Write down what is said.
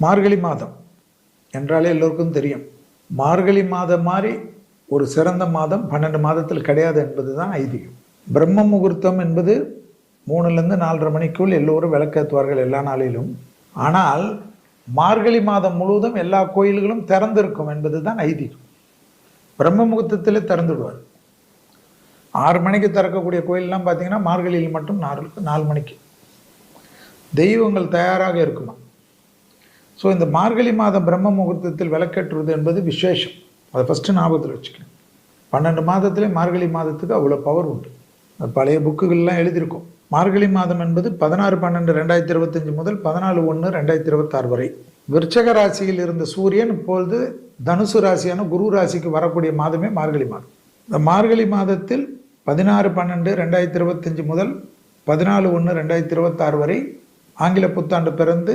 மார்கழி மாதம் என்றாலே எல்லோருக்கும் தெரியும். மார்கழி மாதம் மாதிரி ஒரு சிறந்த மாதம் 12 மாதத்தில் கிடையாது என்பது தான் ஐதீகம். பிரம்ம முகூர்த்தம் என்பது 3லேருந்து 4:30 மணிக்குள் எல்லோரும் விளக்கேற்றுவார்கள் எல்லா நாளிலும். ஆனால் மார்கழி மாதம் முழுவதும் எல்லா கோயில்களும் திறந்திருக்கும் என்பது தான் ஐதீகம். பிரம்ம முகூர்த்தத்தில் திறந்துடுவார். 6 மணிக்கு திறக்கக்கூடிய கோயிலெலாம் பார்த்தீங்கன்னா மார்கழியில் மட்டும் 4 மணிக்கு தெய்வங்கள் தயாராக இருக்குமா. ஸோ இந்த மார்கழி மாதம் பிரம்ம முகூர்த்தத்தில் விளக்கேற்றுவது என்பது விசேஷம். அதை ஃபஸ்ட்டு ஞாபகத்தில் வச்சுக்கணும். 12 மாதத்திலே மார்கழி மாதத்துக்கு அவ்வளோ பவர் உண்டு. பழைய புக்குகள்லாம் எழுதியிருக்கும். மார்கழி மாதம் என்பது 16/12/2025 முதல் 14/1/2026 வரை. விருச்சக ராசியில் இருந்த சூரியன் இப்பொழுது தனுசு ராசியான குரு ராசிக்கு வரக்கூடிய மாதமே மார்கழி மாதம். இந்த மார்கழி மாதத்தில் 16/12/2025 முதல் 14/1/2026 வரை ஆங்கில புத்தாண்டு பிறந்து